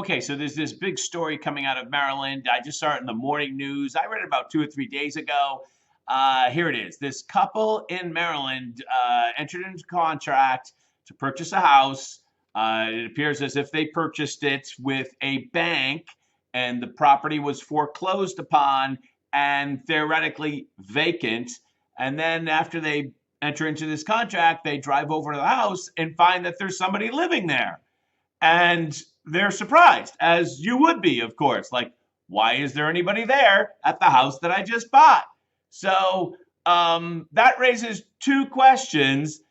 Okay, so there's this big story coming out of Maryland. I just saw it in the morning news. I read it about 2 or 3 days ago. Here it is. This couple in Maryland entered into contract to purchase a house. It appears as if they purchased it with a bank, and the property was foreclosed upon and theoretically vacant. And then after they enter into this contract, they drive over to the house and find that there's somebody living there. And they're surprised, as you would be, of course. Like, why is there anybody there at the house that I just bought? So that raises two questions.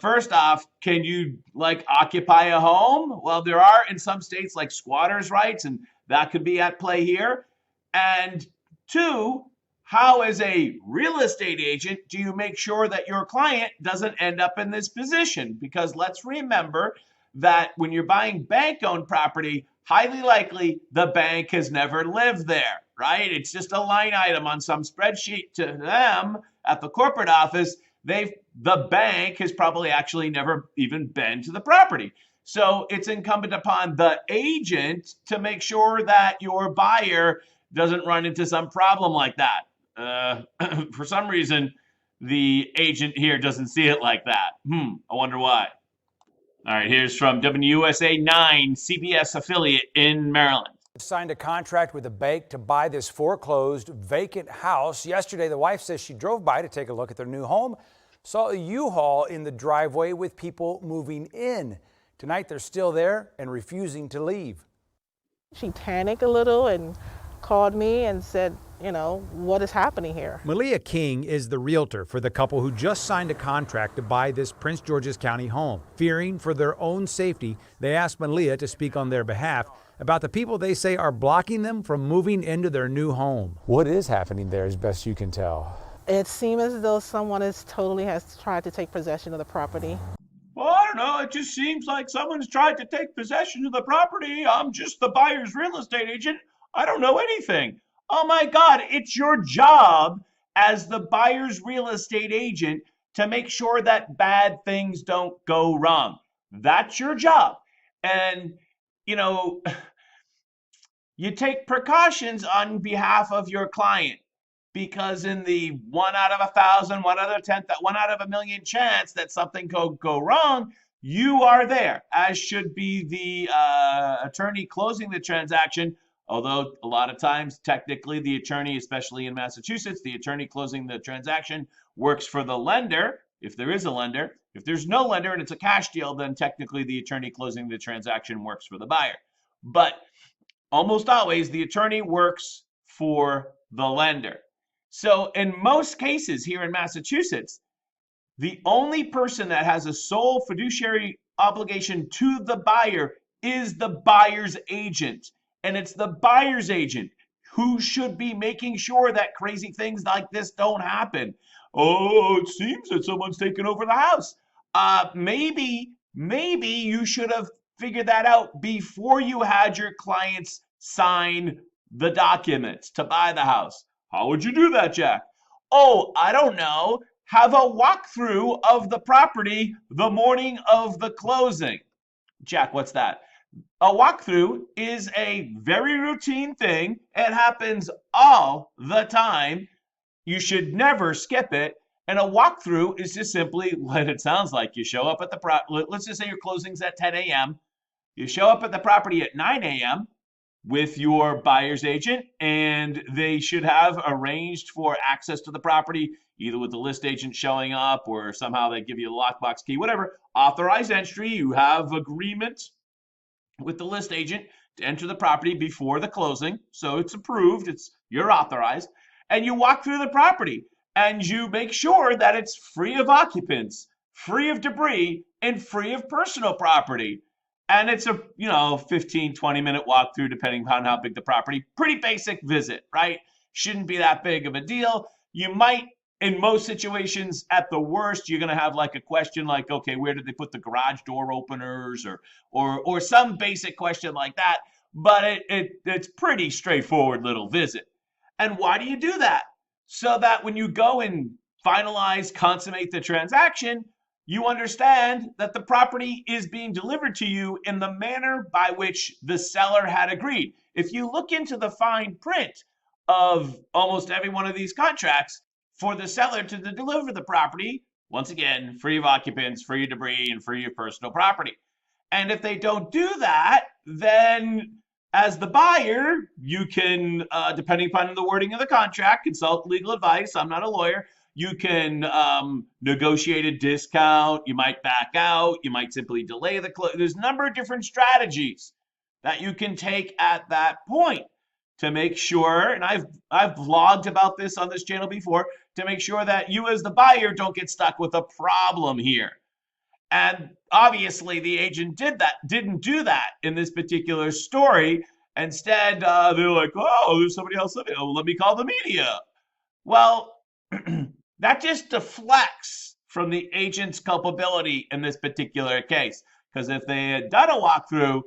First off, can you like occupy a home? Well, there are in some states like squatters' rights, and that could be at play here. And two, how, as a real estate agent, do you make sure that your client doesn't end up in this position? Because let's remember that when you're buying bank-owned property, highly likely the bank has never lived there, right? It's just a line item on some spreadsheet to them at the corporate office. The bank has probably actually never even been to the property. So it's incumbent upon the agent to make sure that your buyer doesn't run into some problem like that. For some reason, the agent here doesn't see it like that. I wonder why. All right, here's from WUSA 9, CBS affiliate in Maryland. Signed a contract with a bank to buy this foreclosed vacant house. Yesterday, the wife says she drove by to take a look at their new home, saw a U-Haul in the driveway with people moving in. Tonight, they're still there and refusing to leave. She panicked a little and called me and said, what is happening here? Melea King is the realtor for the couple who just signed a contract to buy this Prince George's County home. Fearing for their own safety, they asked Melea to speak on their behalf about the people they say are blocking them from moving into their new home. What is happening there, as best you can tell? It seems as though someone has tried to take possession of the property. Well, I don't know. It just seems like someone's tried to take possession of the property. I'm just the buyer's real estate agent. I don't know anything. Oh my God, it's your job as the buyer's real estate agent to make sure that bad things don't go wrong. That's your job. And, you take precautions on behalf of your client, because in the 1 out of 1,000, 1 out of 10, 1 out of a million chance that something could go wrong, you are there, as should be the attorney closing the transaction. Although a lot of times, technically, the attorney, especially in Massachusetts, the attorney closing the transaction works for the lender, if there is a lender. If there's no lender and it's a cash deal, then technically the attorney closing the transaction works for the buyer. But almost always, the attorney works for the lender. So in most cases here in Massachusetts, the only person that has a sole fiduciary obligation to the buyer is the buyer's agent. And it's the buyer's agent who should be making sure that crazy things like this don't happen. Oh, it seems that someone's taken over the house. Maybe you should have figured that out before you had your clients sign the documents to buy the house. How would you do that, Jack? Oh, I don't know. Have a walkthrough of the property the morning of the closing. Jack, what's that? A walkthrough is a very routine thing. It happens all the time. You should never skip it. And a walkthrough is just simply what it sounds like. You show up at the let's just say your closing's at 10 a.m. You show up at the property at 9 a.m. with your buyer's agent, and they should have arranged for access to the property, either with the list agent showing up or somehow they give you a lockbox key, whatever. Authorized entry, you have agreement with the list agent to enter the property before the closing. So it's approved, you're authorized, and you walk through the property and you make sure that it's free of occupants, free of debris, and free of personal property. And it's a 15, 20-minute walkthrough, depending on how big the property. Pretty basic visit, right? Shouldn't be that big of a deal. You might, in most situations, at the worst, you're going to have like a question like, okay, where did they put the garage door openers, or some basic question like that. But it's pretty straightforward little visit. And why do you do that? So that when you go and finalize, consummate the transaction, you understand that the property is being delivered to you in the manner by which the seller had agreed. If you look into the fine print of almost every one of these contracts, for the seller to deliver the property, once again, free of occupants, free of debris, and free of personal property. And if they don't do that, then as the buyer, you can, depending upon the wording of the contract, consult legal advice. I'm not a lawyer. You can negotiate a discount. You might back out. You might simply delay the close. There's a number of different strategies that you can take at that point to make sure, and I've vlogged about this on this channel before, to make sure that you as the buyer don't get stuck with a problem here. And obviously, the agent didn't do that in this particular story. Instead, they're like, "Oh, there's somebody else living. Oh, let me call the media." Well, that just deflects from the agent's culpability in this particular case. Because if they had done a walkthrough,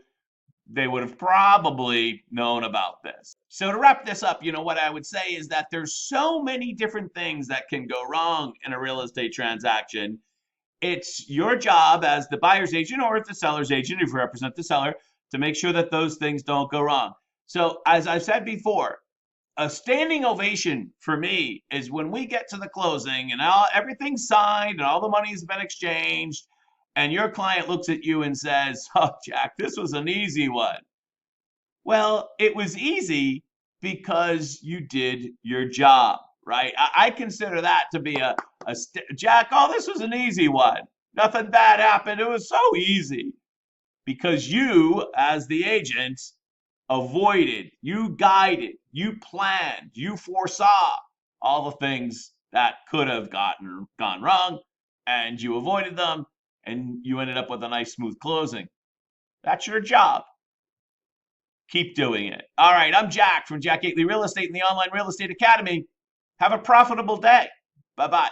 they would have probably known about this. So to wrap this up, what I would say is that there's so many different things that can go wrong in a real estate transaction. It's your job as the buyer's agent or the seller's agent, if you represent the seller, to make sure that those things don't go wrong. So as I've said before, a standing ovation for me is when we get to the closing and everything's signed and all the money's been exchanged, and your client looks at you and says, "Oh, Jack, this was an easy one." Well, it was easy because you did your job, right? I consider that to be Jack, oh, this was an easy one. Nothing bad happened. It was so easy because you, as the agent, avoided, you guided, you planned, you foresaw all the things that could have gone wrong, and you avoided them, and you ended up with a nice, smooth closing. That's your job. Keep doing it. All right, I'm Jack from Jack Gately Real Estate and the Online Real Estate Academy. Have a profitable day. Bye-bye.